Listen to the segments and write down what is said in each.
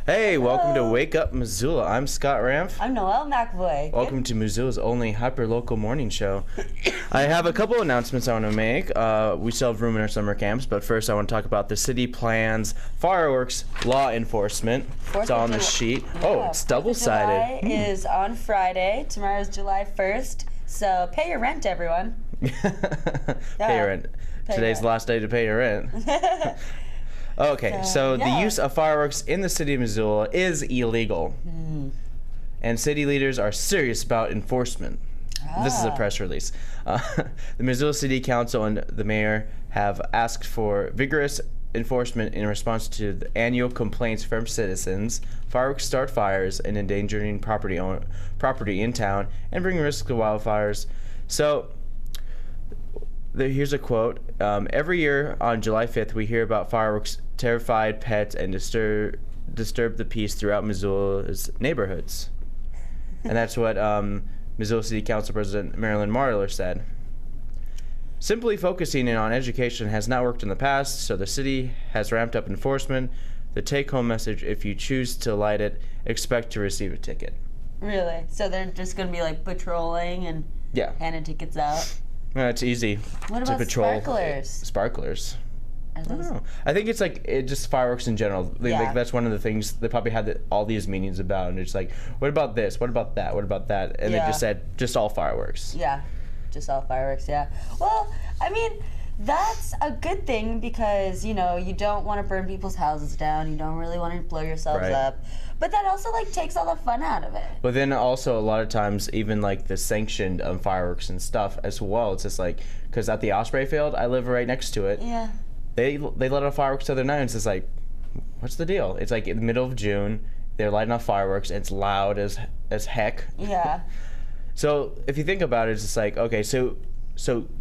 Hey, welcome to Hello. Wake Up Missoula. I'm Scott Ramf. I'm Noelle McAvoy. Welcome to Missoula's only hyper-local morning show. I have a couple announcements I want to make. We still have room in our summer camps, but first I want to talk about the city plans, fireworks, law enforcement. It's all on the sheet. Yeah, Oh, it's double-sided. July is on Friday. Tomorrow's July 1st. So pay your rent, everyone. Pay your rent. Pay Today's the rent. last day to pay your rent. Okay, so the use of fireworks in the city of Missoula is illegal. And city leaders are serious about enforcement. This is a press release. The Missoula City Council and the mayor have asked for vigorous enforcement in response to the annual complaints from citizens. Fireworks start fires and endangering property in town and bring risk to wildfires. So here's a quote. Every year on July 5th, we hear about fireworks terrified pets and disturb the peace throughout Missoula's neighborhoods. And that's what Missoula City Council President Marilyn Marler said. Simply focusing in on education has not worked in the past, so the city has ramped up enforcement. The take-home message, if you choose to light it, expect to receive a ticket. Really? So they're just going to be like patrolling and handing tickets out? It's easy What to about patrol. sparklers? Sparklers. Are I don't those- know. I think it's like just fireworks in general. Like, that's one of the things they probably had all these meetings about, and it's like, what about this? What about that? What about that? And they just said just all fireworks. Yeah, just all fireworks, yeah. Well, I mean, that's a good thing because, you know, you don't want to burn people's houses down. You don't really want to blow yourselves up. But that also, like, takes all the fun out of it. But then also a lot of times, even like the sanctioned fireworks and stuff as well, it's just like, because at the Osprey Field, I live right next to it. Yeah. They let off fireworks the other night, and it's just like, what's the deal? It's like in the middle of June, they're lighting off fireworks, and it's loud as heck. Yeah. So if you think about it, it's just like, okay, so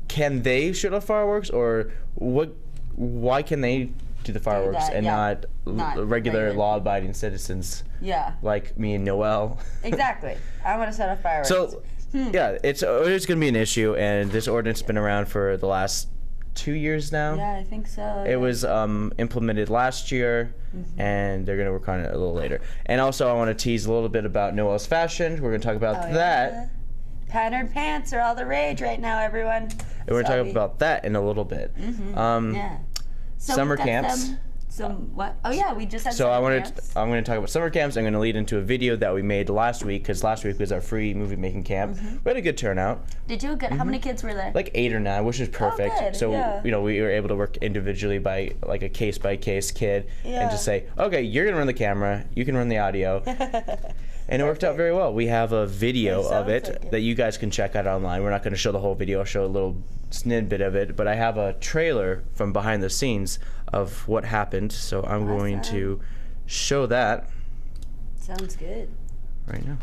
can they shoot off fireworks, or what? Why can they do the fireworks and not regular law-abiding citizens? Yeah. Like me and Noelle. Exactly. I want to set off fireworks. So yeah, it's going to be an issue, and this ordinance has been around for the last 2 years now. Yeah, I think so. It was implemented last year, and they're going to work on it a little later. And also, I want to tease a little bit about Noelle's fashion. We're going to talk about that. Yeah. Patterned pants are all the rage right now, everyone. And we're going to talk about that in a little bit. Yeah. So Summer we've got camps. Some what? Oh yeah, we just had So summer camps. I'm going to talk about summer camps. I'm going to lead into a video that we made last week, because last week was our free movie making camp. We had a good turnout. Did you get? How many kids were there? Like 8 or 9, which is perfect. good, So yeah. you know, we were able to work individually by like a case by case kid, and just say, okay, you're gonna run the camera, you can run the audio, and it worked out very well. We have a video of it that you guys can check out online. We're not going to show the whole video. I'll show a little snippet of it, but I have a trailer from behind the scenes of what happened. So I'm going to show that. Sounds good. Right now.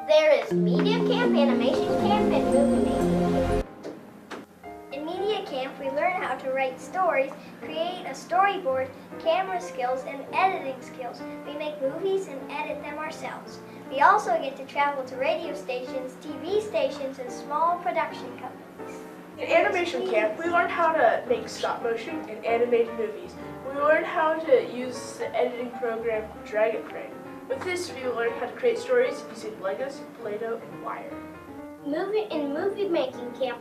There is media camp, animation camp, and movie making. In media camp, we learn how to write stories, create a storyboard, camera skills, and editing skills. We make movies and edit them ourselves. We also get to travel to radio stations, TV stations, and small production companies. In animation camp, we learned how to make stop motion and animated movies. We learned how to use the editing program Dragon Crane. With this, we learned how to create stories using Legos, Play-Doh, and wire. Movie making camp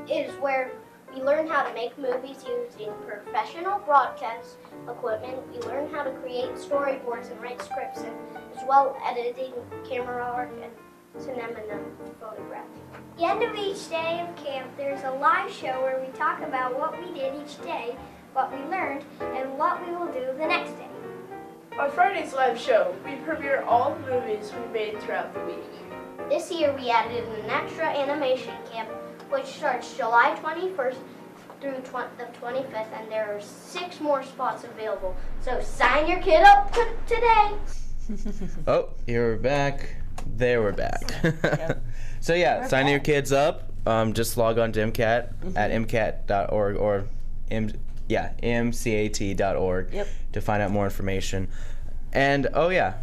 is where we learn how to make movies using professional broadcast equipment. We learn how to create storyboards and write scripts, and as well editing, camera work, and cinema photographing. At the end of each day of camp, there's a live show where we talk about what we did each day, what we learned, and what we will do the next day. On Friday's live show, we premiere all the movies we made throughout the week. This year we added an extra animation camp, which starts July 21st through the 25th, and there are 6 more spots available. So sign your kid up today. Oh, here we're back. There we're back. So yeah, We're sign back. your kids up. Just log on to mcat at mcat.org or mcat.org Yep. to find out more information. And oh yeah,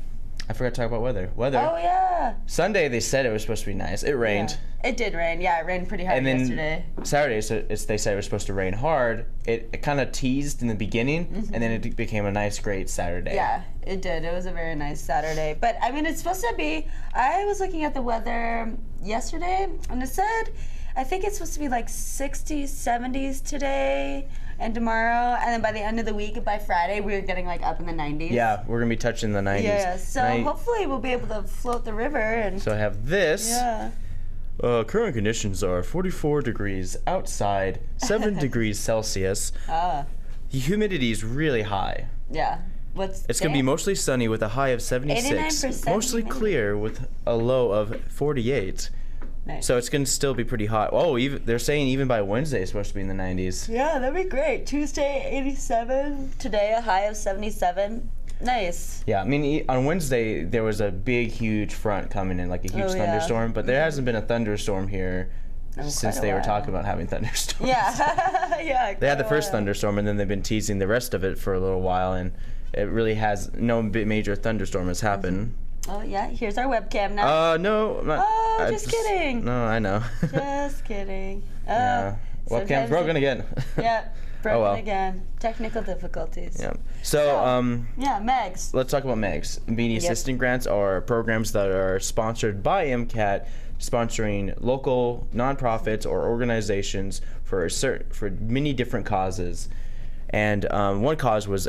I forgot to talk about weather. Oh yeah. Sunday they said it was supposed to be nice. It rained. Yeah. It did rain. Yeah, it rained pretty hard And then yesterday. Saturday, they said it was supposed to rain hard. It kind of teased in the beginning, and then it became a nice, great Saturday. Yeah, it did. It was a very nice Saturday. But I mean, it's supposed to be. I was looking at the weather yesterday, and it said, I think it's supposed to be like 60s, 70s today and tomorrow, and then by the end of the week, by Friday, we're getting like up in the 90s. Yeah, we're gonna be touching the 90s. Yeah. So hopefully we'll be able to float the river and. So I have this. Yeah. Current conditions are 44 degrees outside, 7 degrees Celsius. Ah. The humidity is really high. Yeah. It's going to be mostly sunny with a high of 76. 89% Mostly humidity. clear with a low of 48. Nice. So it's going to still be pretty hot. Oh, they're saying even by Wednesday it's supposed to be in the 90s. Yeah, that'd be great. Tuesday, 87. Today, a high of 77. Nice. Yeah, I mean, on Wednesday there was a big, huge front coming in, like a huge Oh, yeah. thunderstorm, but there hasn't been a thunderstorm here since quite a they were while. talking about having thunderstorms. Yeah. Yeah. They had the first while. thunderstorm, and then they've been teasing the rest of it for a little while, and it really has no major thunderstorm has happened. Oh, yeah. Here's our webcam now. No. I'm not, Oh, just kidding. No, I know. Just kidding. Yeah. Webcam's sometimes broken again. Yeah. Broken well. again. Technical difficulties. Yeah. So, Yeah, Megs. let's talk about MEGs. Meny Yep. Assistant Grants are programs that are sponsored by MCAT, sponsoring local nonprofits or organizations for many different causes. And one cause was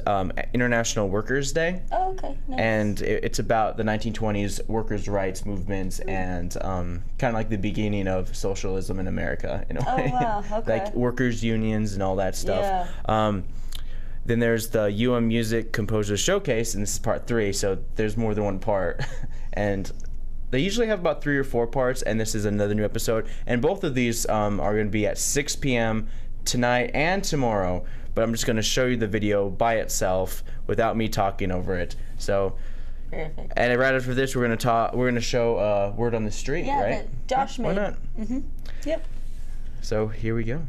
International Workers' Day. Oh, okay. Nice. And it's about the 1920s workers' rights movements and kind of like the beginning of socialism in America in a way. wow, okay. Like workers' unions and all that stuff. Yeah. Then there's the Music Composer Showcase, and this is part 3, so there's more than one part. And they usually have about 3 or 4 parts, and this is another new episode. And both of these are going to be at 6 p.m. tonight and tomorrow. But I'm just going to show you the video by itself without me talking over it. So, Perfect. and right after this, we're going to show Word on the Street, Yeah, right? that Josh Why made. not? Mm-hmm. Yep. So here we go.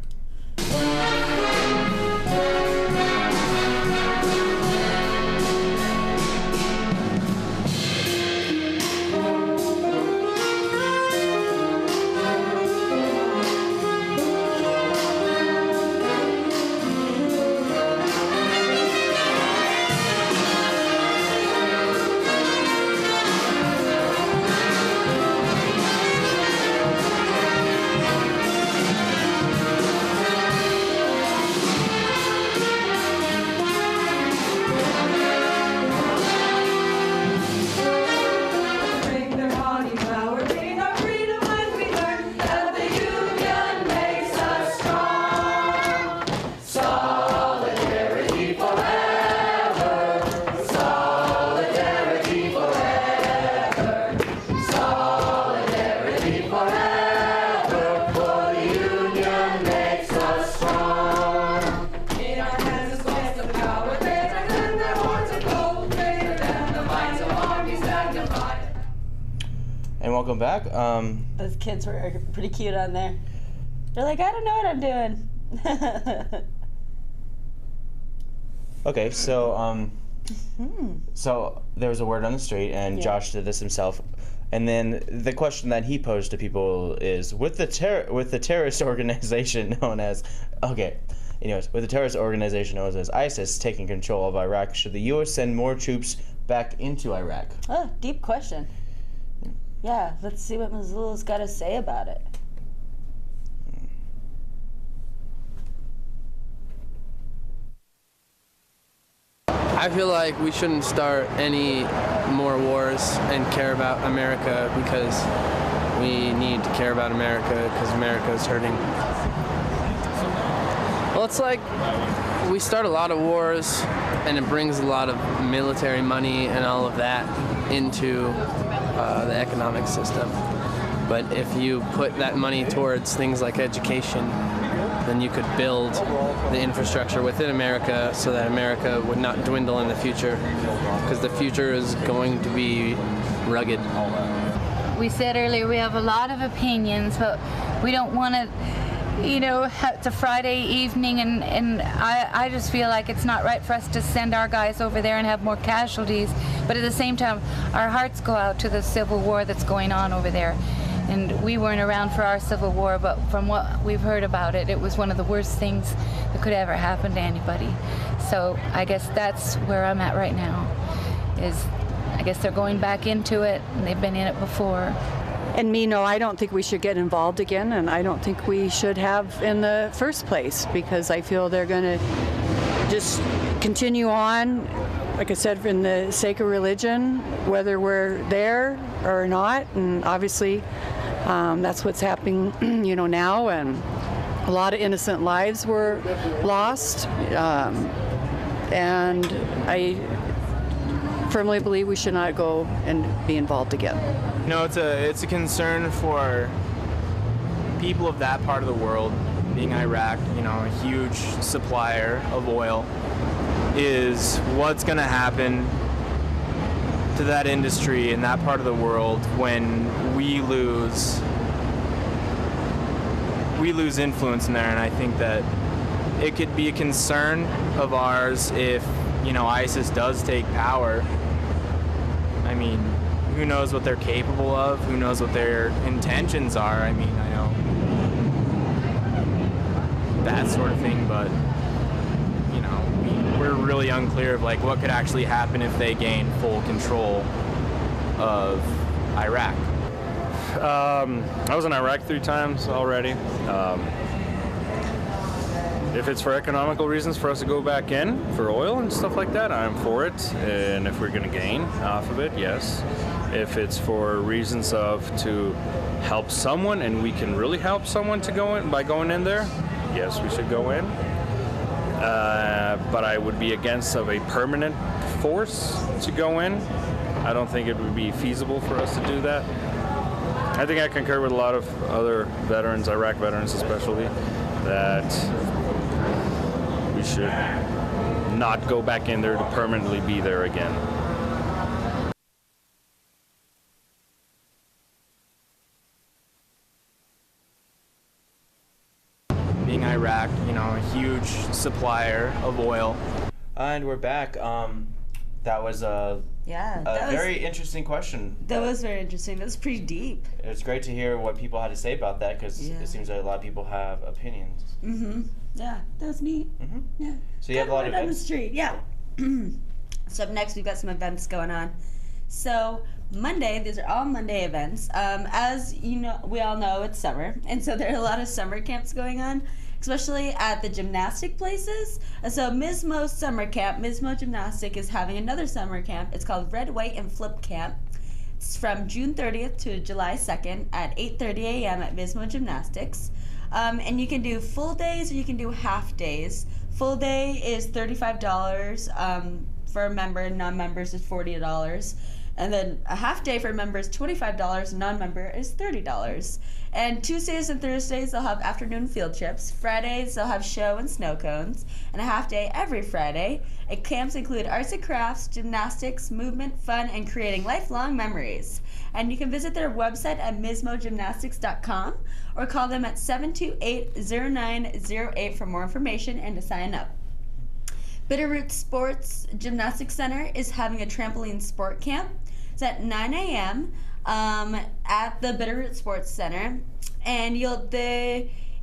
And welcome back. Those kids were pretty cute on there. They're like, I don't know what I'm doing. Okay, so So there was a word on the street, and Josh did this himself. And then the question that he posed to people is, with the terrorist organization known as, with the terrorist organization known as ISIS taking control of Iraq, should the U.S. send more troops back into Iraq? Oh, deep question. Yeah, let's see what Missoula's got to say about it. I feel like we shouldn't start any more wars and care about America, because we need to care about America because America is hurting. Well, it's like we start a lot of wars and it brings a lot of military money and all of that into the economic system. But if you put that money towards things like education, then you could build the infrastructure within America so that America would not dwindle in the future, because the future is going to be rugged. We said earlier we have a lot of opinions, but we don't want to, it's a Friday evening, and I just feel like it's not right for us to send our guys over there and have more casualties, but at the same time, our hearts go out to the civil war that's going on over there. And we weren't around for our Civil War, but from what we've heard about it, it was one of the worst things that could ever happen to anybody. So I guess that's where I'm at right now, I guess they're going back into it, and they've been in it before. And I don't think we should get involved again, and I don't think we should have in the first place, because I feel they're going to just continue on, like I said, in the sake of religion, whether we're there or not. And obviously that's what's happening now, and a lot of innocent lives were lost, and I firmly believe we should not go and be involved again. It's a concern for people of that part of the world, being Iraq, a huge supplier of oil, is what's going to happen to that industry in that part of the world when we lose influence in there. And I think that it could be a concern of ours if ISIS does take power. I mean, who knows what they're capable of? Who knows what their intentions are? I mean, I know that sort of thing, but we're really unclear of what could actually happen if they gain full control of Iraq. I was in Iraq 3 times already. If it's for economical reasons for us to go back in for oil and stuff like that, I'm for it. And if we're going to gain off of it, yes. If it's for reasons to help someone, and we can really help someone to go in by going in there, yes, we should go in. But I would be against of a permanent force to go in. I don't think it would be feasible for us to do that. I think I concur with a lot of other veterans, Iraq veterans especially, that we should not go back in there to permanently be there again. Being Iraq, a huge supplier of oil. And we're back. That was a very interesting question. That was very interesting. That was pretty deep. It's great to hear what people had to say about that, because it seems like a lot of people have opinions. Yeah, that was neat. Yeah. So you have a lot of events on the street. Yeah. So up next, we've got some events going on. So Monday, these are all Monday events. As we all know, it's summer, and so there are a lot of summer camps going on, especially at the gymnastic places. So Mismo Summer Camp, Mismo Gymnastic is having another summer camp. It's called Red, White, and Flip Camp. It's from June 30th to July 2nd at 8:30 a.m. at Mismo Gymnastics. And you can do full days or you can do half days. Full day is $35 for a member, non-members is $40. And then a half day for members, $25, non-member is $30. And Tuesdays and Thursdays, they'll have afternoon field trips. Fridays, they'll have show and snow cones. And a half day every Friday. And camps include arts and crafts, gymnastics, movement, fun, and creating lifelong memories. And you can visit their website at mismogymnastics.com or call them at 728-0908 for more information and to sign up. Bitterroot Sports Gymnastics Center is having a trampoline sport camp. It's at 9 a.m. At the Bitterroot Sports Center, and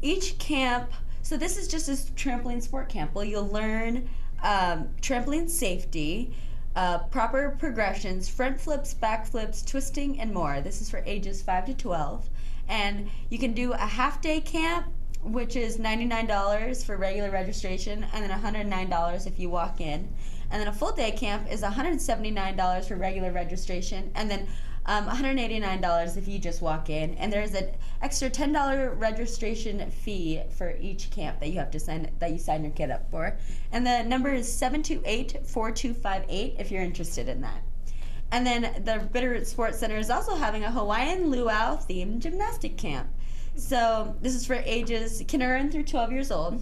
each camp. So this is just a trampoline sport camp. Well, you'll learn trampoline safety, proper progressions, front flips, back flips, twisting, and more. This is for ages 5 to 12, and you can do a half-day camp, which is $99 for regular registration, and then $109 if you walk in. And then a full day camp is $179 for regular registration, and then $189 if you just walk in. And there's an extra $10 registration fee for each camp that you sign your kid up for. And the number is 728-4258 if you're interested in that. And then the Bitterroot Sports Center is also having a Hawaiian luau themed gymnastic camp. So this is for ages kindergarten through 12 years old.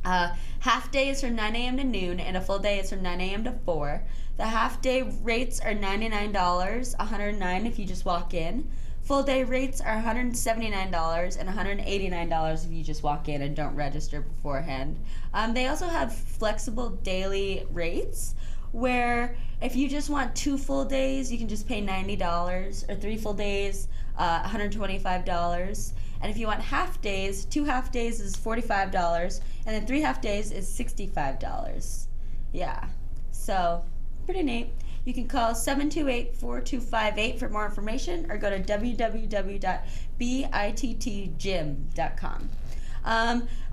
Half day is from 9 a.m. to noon, and a full day is from 9 a.m. to 4. The half day rates are $99, $109 if you just walk in. Full day rates are $179 and $189 if you just walk in and don't register beforehand. They also have flexible daily rates, where if you just want 2 full days, you can just pay $90, or 3 full days, $125. And if you want half days, 2 half days is $45, and then 3 half days is $65. Yeah, so pretty neat. You can call 728-4258 for more information, or go to www.bittgym.com.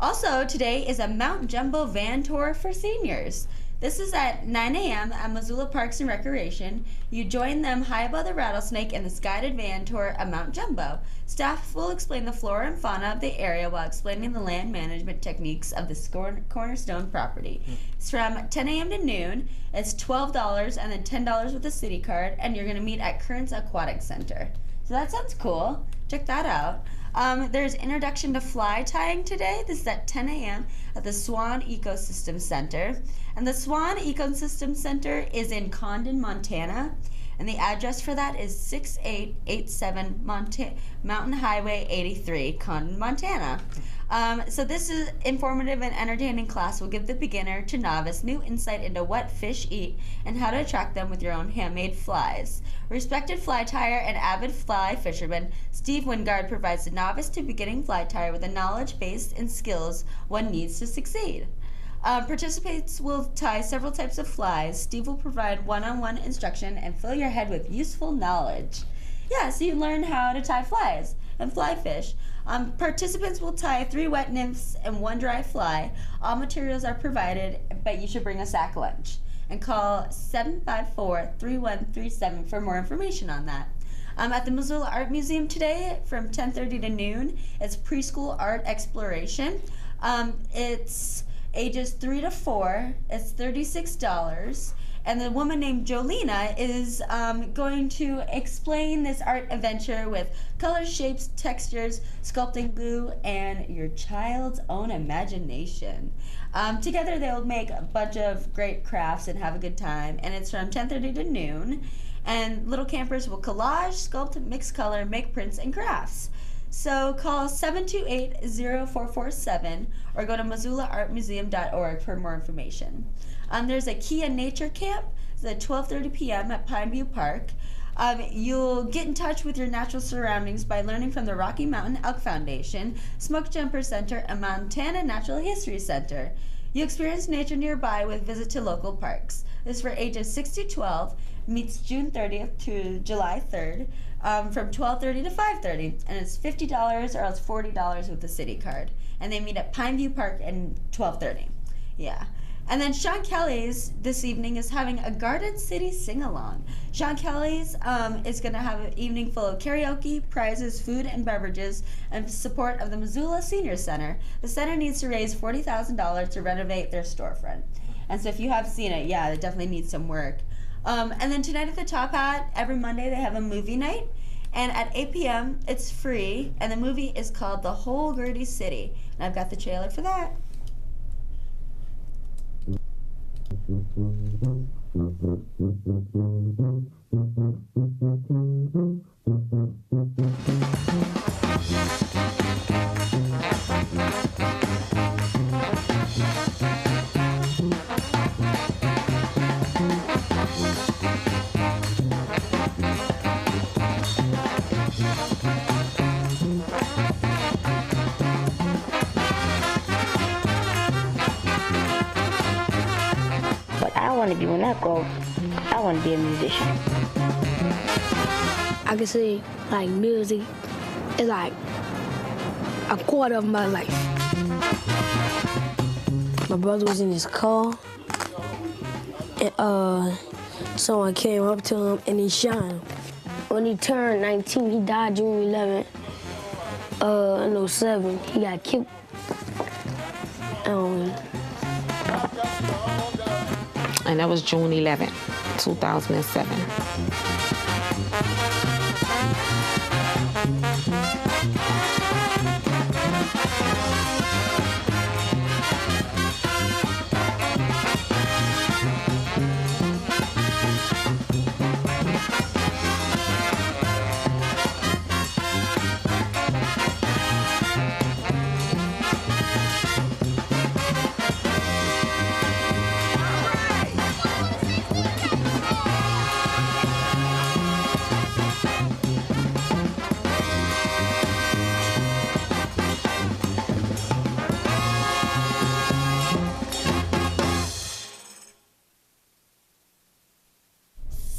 Also, today is a Mount Jumbo van tour for seniors. This is at 9 a.m. at Missoula Parks and Recreation. You join them high above the rattlesnake in this guided van tour of Mount Jumbo. Staff will explain the flora and fauna of the area while explaining the land management techniques of this cornerstone property. It's from 10 a.m. to noon. It's $12 and then $10 with a city card, and you're going to meet at Currents Aquatic Center. So that sounds cool. Check that out. There's Introduction to Fly Tying today. This is at 10 a.m. at the Swan Ecosystem Center. And the Swan Ecosystem Center is in Condon, Montana. And the address for that is 6887 Mountain Highway 83, Condon, Montana. So this is informative and entertaining class will give the beginner to novice new insight into what fish eat and how to attract them with your own handmade flies. Respected fly tyer and avid fly fisherman, Steve Wingard provides the novice to beginning fly tyer with the knowledge base and skills one needs to succeed. Participants will tie several types of flies. Steve will provide one-on-one instruction and fill your head with useful knowledge. Yeah, so you learn how to tie flies and fly fish. Participants will tie 3 wet nymphs and 1 dry fly. All materials are provided, but you should bring a sack lunch. And call 754-3137 for more information on that. At the Missoula Art Museum today from 10:30 to noon, it's preschool art exploration. It's ages 3 to 4. It's $36. And the woman named Jolena is going to explain this art adventure with colors, shapes, textures, sculpting glue, and your child's own imagination. Together they'll make a bunch of great crafts and have a good time. And it's from 10:30 to noon. And little campers will collage, sculpt, mix color, make prints, and crafts. So call 728-0447 or go to MissoulaArtMuseum.org for more information. There's a Kia Nature Camp. It's at 12:30 p.m. at Pineview Park. You'll get in touch with your natural surroundings by learning from the Rocky Mountain Elk Foundation, Smoke Jumper Center, and Montana Natural History Center. You experience nature nearby with visit to local parks. This is for ages 6 to 12, meets June 30th to July 3rd, from 12:30 to 5:30, and it's $50 or else $40 with the city card. And they meet at Pineview Park at 12:30. Yeah. And then Sean Kelly's this evening is having a Garden City sing-along. Sean Kelly's is going to have an evening full of karaoke, prizes, food, and beverages, and support of the Missoula Senior Center. The center needs to raise $40,000 to renovate their storefront. And so if you have seen it, yeah, it definitely needs some work. And then tonight at the Top Hat, every Monday they have a movie night. And at 8 p.m., it's free, and the movie is called The Whole Gertie City. And I've got the trailer for that. want to be when I grow up, I want to be a musician. I can say, like, music is like a quarter of my life. My brother was in his car, and someone came up to him and he shot him. When he turned 19, he died June 11th, in 07. He got killed. And that was June 11th, 2007.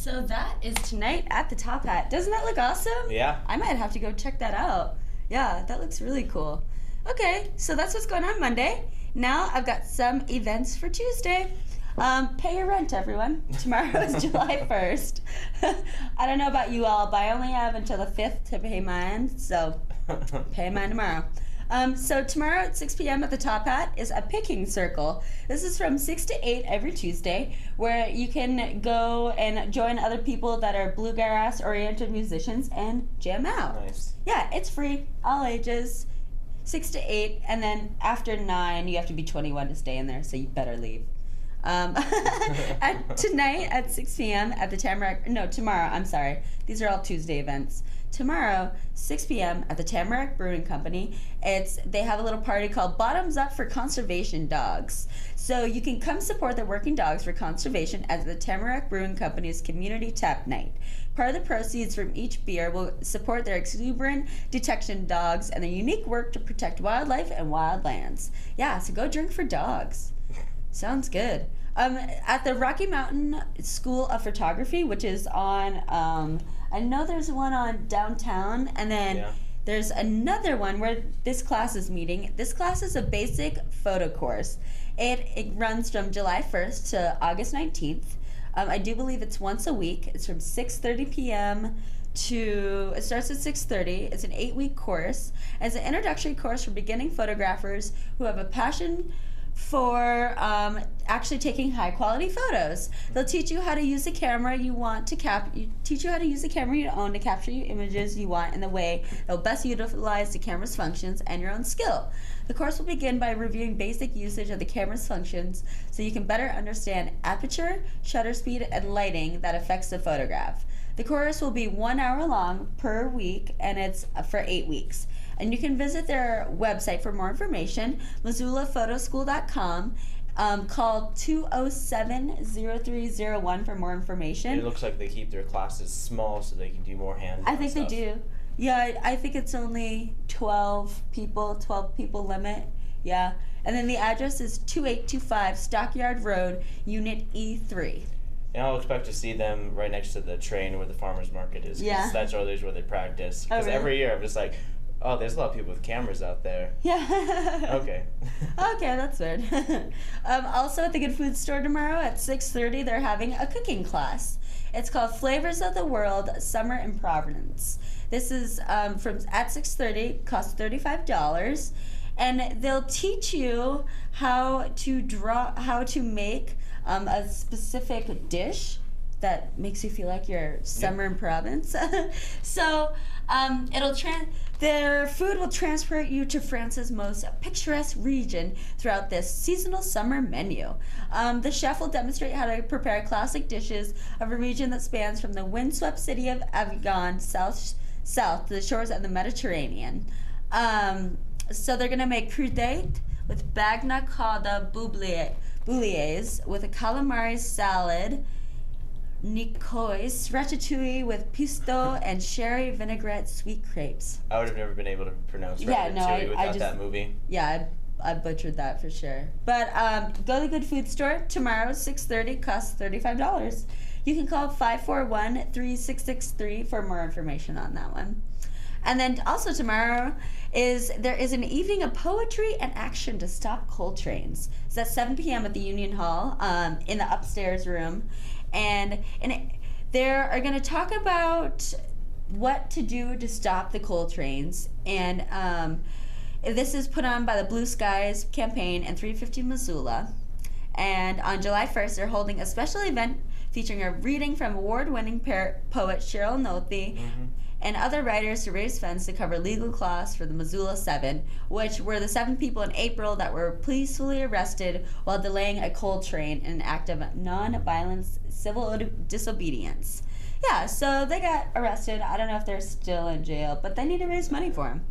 So that is tonight at the Top Hat. Doesn't that look awesome? Yeah. I might have to go check that out. Yeah, that looks really cool. Okay, so that's what's going on Monday. Now I've got some events for Tuesday. Pay your rent, everyone. Tomorrow is July 1st. I don't know about you all, but I only have until the 5th to pay mine, so pay mine tomorrow. So tomorrow at 6 p.m. at the Top Hat is a picking circle. This is from 6 to 8 every Tuesday, where you can go and join other people that are bluegrass-oriented musicians and jam out. Nice. Yeah, it's free, all ages, 6 to 8, and then after 9, you have to be 21 to stay in there, so you better leave. Tonight at 6 p.m. at the tomorrow, I'm sorry. These are all Tuesday events. Tomorrow, 6 p.m. at the Tamarack Brewing Company, they have a little party called Bottoms Up for Conservation Dogs. So you can come support the working dogs for conservation at the Tamarack Brewing Company's Community Tap Night. Part of the proceeds from each beer will support their exuberant detection dogs and their unique work to protect wildlife and wildlands. Yeah, so go drink for dogs. Sounds good. At the Rocky Mountain School of Photography, which is on, I know there's one on downtown, and then there's another one where this class is meeting. This class is a basic photo course. It runs from July 1st to August 19th. I do believe it's once a week. It's from 6:30 p.m. it starts at 6:30. It's an 8-week course. It's an introductory course for beginning photographers who have a passion for actually taking high quality photos. They'll teach you how to use the camera you want to teach you how to use the camera you own to capture your images you want in the way that will best utilize the camera's functions and your own skill. The course will begin by reviewing basic usage of the camera's functions so you can better understand aperture, shutter speed, and lighting that affects the photograph. The course will be 1 hour long per week, and it's for 8 weeks. And you can visit their website for more information, MissoulaPhotoschool.com. Call 207-0301 for more information. It looks like they keep their classes small so they can do more hands-on I think stuff. they do. Yeah, I think it's only 12 people limit. Yeah. And then the address is 2825 Stockyard Road, Unit E3. And I'll expect to see them right next to the train where the farmer's market is. Yeah. That's always where they practice. Because really? every year I'm just like, oh, there's a lot of people with cameras out there. Yeah. Okay. Okay, that's weird. Also at the Good Food Store tomorrow at 6:30, they're having a cooking class. It's called Flavors of the World, Summer in Providence. This is at 6:30, costs $35, and they'll teach you how to make a specific dish that makes you feel like you're summer in Providence. So their food will transport you to France's most picturesque region throughout this seasonal summer menu. The chef will demonstrate how to prepare classic dishes of a region that spans from the windswept city of Avignon south to the shores of the Mediterranean. So they're gonna make crudite with bagna cauda bouliers with a calamari salad, Nicoise ratatouille with pesto, and sherry vinaigrette sweet crepes. I would have never been able to pronounce ratatouille without that movie. Yeah, I butchered that for sure. But go to the Good Food Store tomorrow, 6:30, costs $35. You can call 541-3663 for more information on that one. And then also tomorrow there is an evening of poetry and action to stop coal trains. It's at 7 p.m. at the Union Hall in the upstairs room. And they are going to talk about what to do to stop the coal trains. And this is put on by the Blue Skies campaign and 350 Missoula. And on July 1st, they're holding a special event featuring a reading from award-winning poet Cheryl Nolte and other writers to raise funds to cover legal costs for the Missoula 7, which were the 7 people in April that were peacefully arrested while delaying a coal train in an act of non-violent civil disobedience. Yeah, so they got arrested. I don't know if they're still in jail, but they need to raise money for them.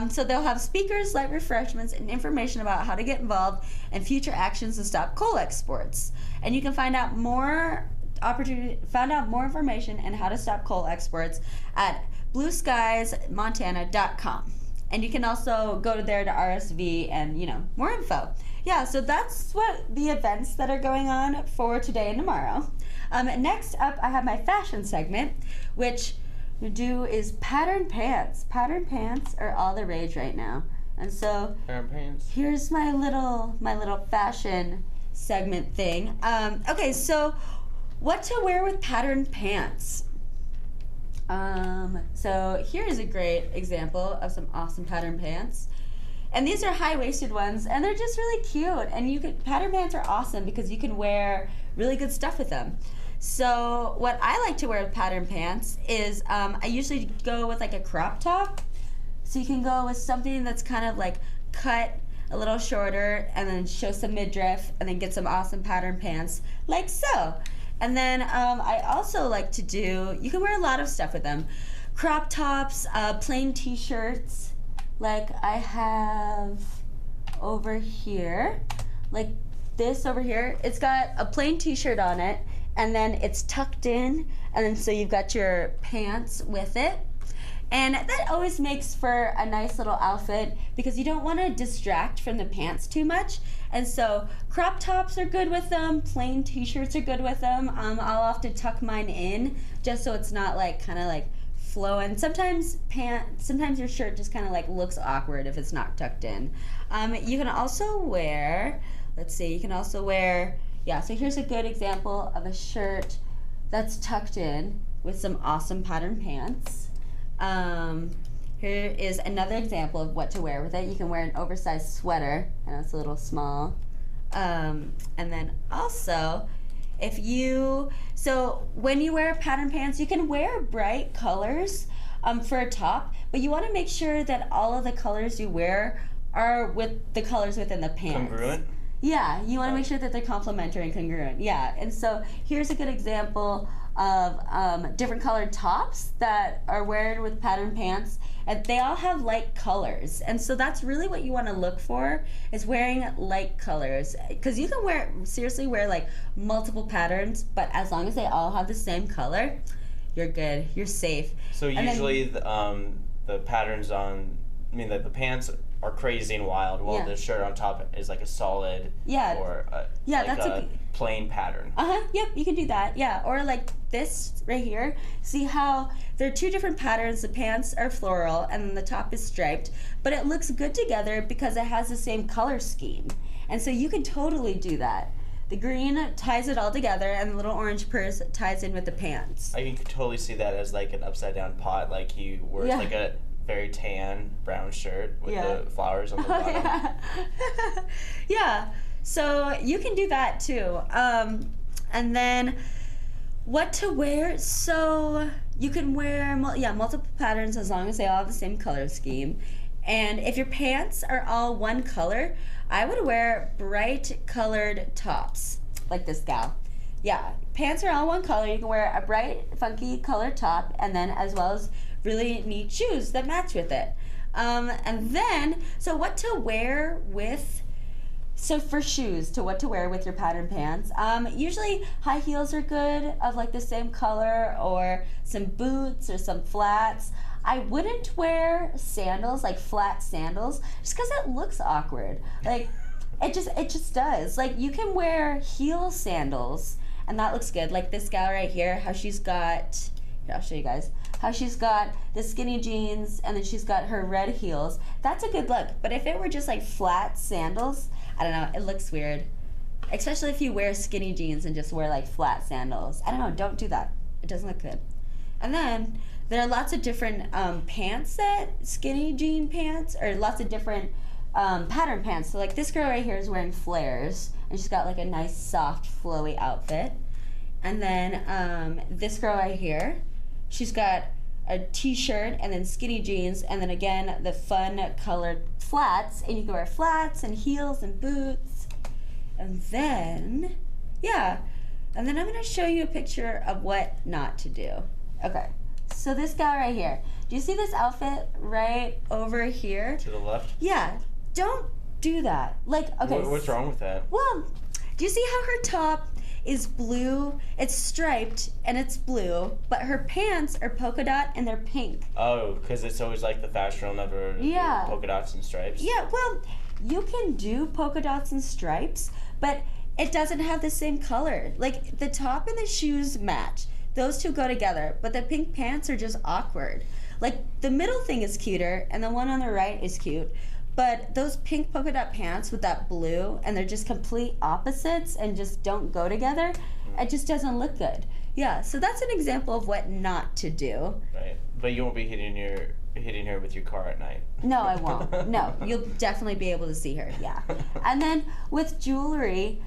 So they'll have speakers, light refreshments, and information about how to get involved and future actions to stop coal exports. And you can find out more information and how to stop coal exports at blueskiesmontana.com. And you can also go there to RSV and, more info. Yeah, so that's what the events that are going on for today and tomorrow. Next up, I have my fashion segment, which we do is pattern pants. Pattern pants are all the rage right now. And so here's my little fashion segment thing. Okay, so what to wear with pattern pants. So here is a great example of some awesome pattern pants. And these are high-waisted ones, and they're just really cute. And pattern pants are awesome because you can wear really good stuff with them. So what I like to wear with pattern pants is I usually go with like a crop top. So you can go with something that's kind of like cut a little shorter and then show some midriff and then get some awesome pattern pants like so. And then I also like to you can wear a lot of stuff with them. Crop tops, plain t-shirts, like I have over here, like this over here. It's got a plain t-shirt on it, and then it's tucked in, and then so you've got your pants with it. And that always makes for a nice little outfit because you don't want to distract from the pants too much. And so crop tops are good with them, plain t-shirts are good with them. I'll often tuck mine in just so it's not like kind of like flowing. Sometimes your shirt just kind of like looks awkward if it's not tucked in. You can also wear, so here's a good example of a shirt that's tucked in with some awesome pattern pants. Here is another example of what to wear with it. You can wear an oversized sweater. I know it's a little small. And then also, when you wear pattern pants, you can wear bright colors for a top, but you want to make sure that all of the colors you wear are with the colors within the pants. Congruent? Yeah, you want to make sure that they're complementary and congruent. Yeah, and so here's a good example of different colored tops that are worn with pattern pants, and they all have light colors. And so that's really what you want to look for, is wearing light colors, because you can wear like multiple patterns, but as long as they all have the same color, you're good, you're safe. So usually the patterns the pants are crazy and wild, while the shirt on top is like a solid or that's a plain pattern. Yep, you can do that. Yeah, or like this right here. See how there are two different patterns. The pants are floral and then the top is striped, but it looks good together because it has the same color scheme. And so you can totally do that. The green ties it all together, and the little orange purse ties in with the pants. I can totally see that as like an upside down pot, like he wears like a very tan brown shirt with the flowers on the bottom. Yeah, so you can do that too. And then what to wear? So you can wear multiple patterns as long as they all have the same color scheme. And if your pants are all one color, I would wear bright colored tops like this gal. Yeah, pants are all one color. You can wear a bright, funky colored top, and then as well as really neat shoes that match with it. And then, what to wear with your pattern pants. Usually high heels are good of like the same color, or some boots or some flats. I wouldn't wear sandals, like flat sandals, just because it looks awkward. Like, it just does. Like, you can wear heel sandals, and that looks good. Like this gal right here, how she's got, here, I'll show you guys, how she's got the skinny jeans, and then she's got her red heels. That's a good look. But if it were just like flat sandals, I don't know, it looks weird. Especially if you wear skinny jeans and just wear like flat sandals. I don't know, don't do that. It doesn't look good. And then there are lots of different pants skinny jean pants, or lots of different pattern pants. So like this girl right here is wearing flares, and she's got like a nice soft flowy outfit. And then this girl right here, she's got a t-shirt and then skinny jeans, and then again the fun colored flats, and you can wear flats and heels and boots. And then, yeah, and then I'm gonna show you a picture of what not to do. Okay, so this guy right here, do you see this outfit right over here? To the left? Yeah, don't do that. Like, okay. What's wrong with that? Well, do you see how her top is blue? It's striped and it's blue, but her pants are polka dot and they're pink. Oh, because it's always like the fashion will never do polka dots and stripes? Yeah, well, you can do polka dots and stripes, but it doesn't have the same color. Like, the top and the shoes match. Those two go together, but the pink pants are just awkward. Like, the middle thing is cuter, and the one on the right is cute, but those pink polka dot pants with that blue, and they're just complete opposites and just don't go together, it just doesn't look good. Yeah, so that's an example of what not to do. Right, but you won't be hitting her with your car at night. No, I won't. No, you'll definitely be able to see her, yeah. And then with jewelry,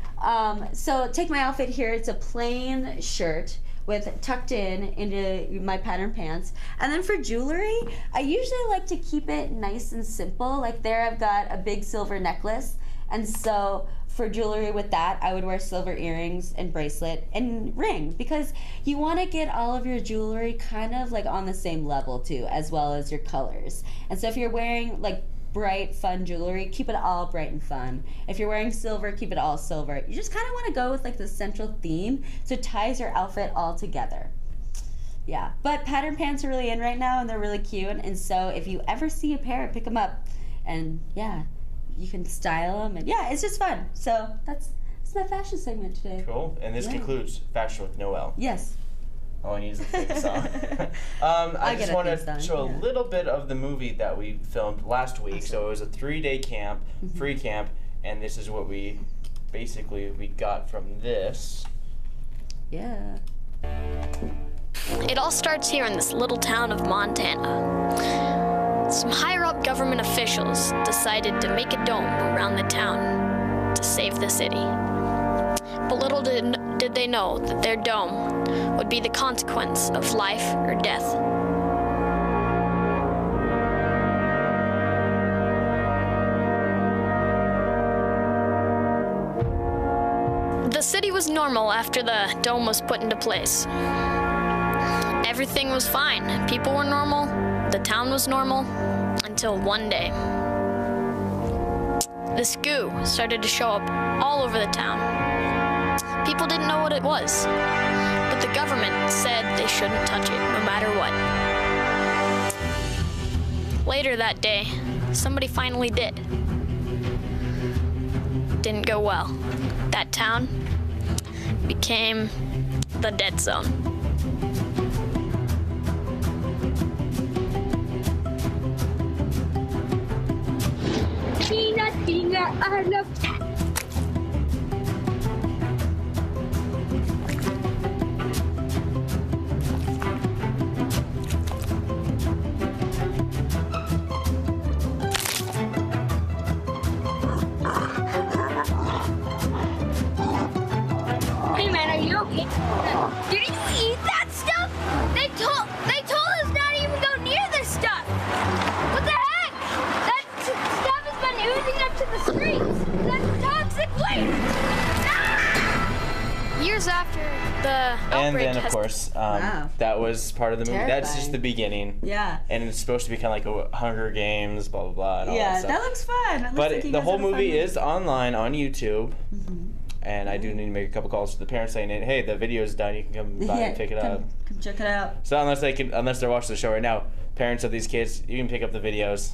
so take my outfit here. It's a plain shirt with tucked into my pattern pants. And then for jewelry, I usually like to keep it nice and simple. Like there I've got a big silver necklace, and so for jewelry with that, I would wear silver earrings and bracelet and ring, because you want to get all of your jewelry kind of like on the same level too, as well as your colors. And so if you're wearing like bright, fun jewelry, keep it all bright and fun. If you're wearing silver, keep it all silver. You just kind of want to go with like the central theme, so it ties your outfit all together. Yeah, but pattern pants are really in right now, and they're really cute, and so if you ever see a pair, pick them up, and yeah, you can style them, and yeah, it's just fun. So that's my fashion segment today. Cool, and this concludes Fashion with Noelle. Yes. All I need is a theme song. I just want to show a little bit of the movie that we filmed last week. Awesome. So it was a 3-day camp, free camp, and this is what we got from this. Yeah. It all starts here in this little town of Montana. Some higher-up government officials decided to make a dome around the town to save the city. But little did they know that their dome would be the consequence of life or death. The city was normal after the dome was put into place. Everything was fine. People were normal. The town was normal. Until one day, this goo started to show up all over the town. People didn't know what it was, but the government said they shouldn't touch it no matter what. Later that day, somebody finally did. Didn't go well. That town became the dead zone. Tina, I love okay. Did you eat that stuff? They told us not to even go near this stuff. What the heck? That stuff has been oozing up to the streets. That's toxic waste. Ah! Years after the and outbreak then of course that was part of the movie. Terrifying. That's just the beginning. Yeah. And it's supposed to be kind of like a Hunger Games, blah blah blah. And all that stuff. That looks fun. It looks like the whole movie is online on YouTube. And I do need to make a couple calls to the parents saying, "Hey, the video's done. You can come by and pick it up. Come check it out." So unless they're watching the show right now, parents of these kids, you can pick up the videos.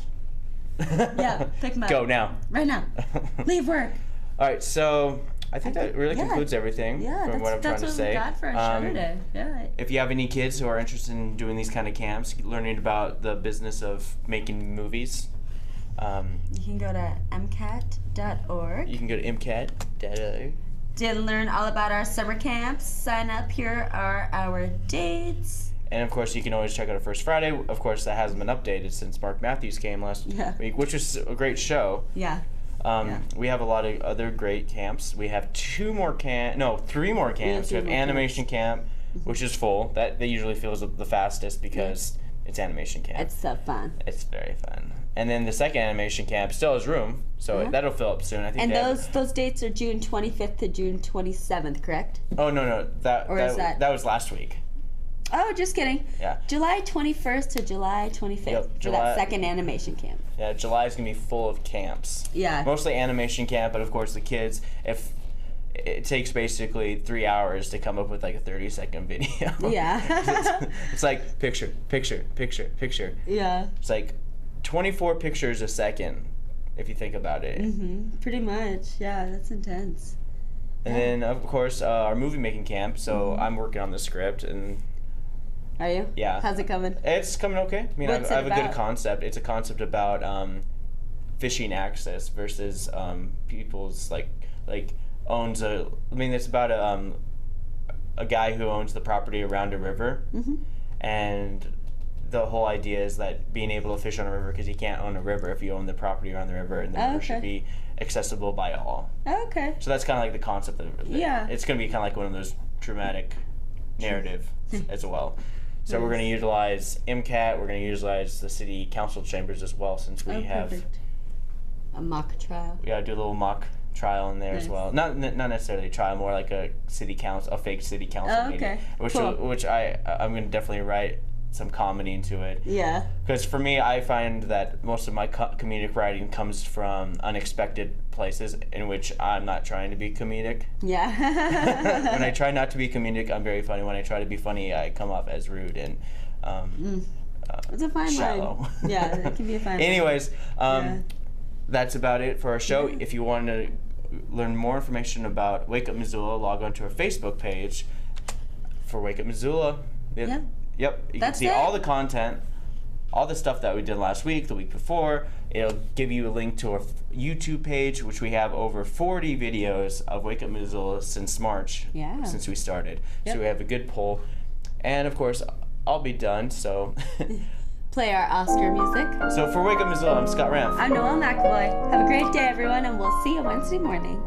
Yeah, pick them up. Go now. Right now. Leave work. All right, so I think that really concludes everything from what I'm trying to say. That's what we got for our show today. Yeah. If you have any kids who are interested in doing these kind of camps, learning about the business of making movies, you can go to mcat.org. You can go to mcat.org. To learn all about our summer camps, sign up. Here are our dates. And of course, you can always check out our First Friday. Of course, that hasn't been updated since Mark Matthews came last week, which was a great show. Yeah. We have a lot of other great camps. We have 3 more camps. We have animation camp, which is full. That usually feels the fastest because it's animation camp. It's so fun. It's very fun. And then the second animation camp still has room, so that'll fill up soon. I think. And those dates are June 25th to June 27th, correct? Oh no, that was last week. Oh, just kidding. Yeah. July 21st to July 25th for that second animation camp. Yeah, July is gonna be full of camps. Yeah. Mostly animation camp, but of course the kids, if it takes basically 3 hours to come up with like a 30-second video. Yeah. It's like picture. Yeah. It's like 24 pictures a second, if you think about it. Mm-hmm. Pretty much. Yeah, that's intense. And then of course our movie making camp. So I'm working on the script and. Are you? Yeah. How's it coming? It's coming okay. I mean, I have a good concept. It's a concept about fishing access versus people's like owns a. I mean, it's about a guy who owns the property around a river, and the whole idea is that being able to fish on a river because you can't own a river if you own the property around the river, and the river should be accessible by all. Okay. So that's kind of like the concept of it. Yeah. It's going to be kind of like one of those dramatic narrative as well. So we're going to utilize MCAT. We're going to utilize the city council chambers as well, since we have a mock trial. We got to do a little mock trial in there as well. Not necessarily a trial, more like a city council, a fake city council meeting. Which I'm going to definitely write some comedy into it. Yeah. Because for me, I find that most of my comedic writing comes from unexpected places in which I'm not trying to be comedic. Yeah. When I try not to be comedic, I'm very funny. When I try to be funny, I come off as rude and it's a fine shallow. line. Yeah, it can be a fine Anyways, line. that's about it for our show. If you want to learn more information about Wake Up Missoula, log on to our Facebook page for Wake Up Missoula. Yep, you can see all the content, all the stuff that we did last week, the week before. It'll give you a link to our YouTube page, which we have over 40 videos of Wake Up Missoula since March, since we started. So we have a good poll. And of course, I'll be done, so. Play our Oscar music. So for Wake Up Missoula, I'm Scott Ramf. I'm Noelle McAvoy. Have a great day, everyone, and we'll see you Wednesday morning.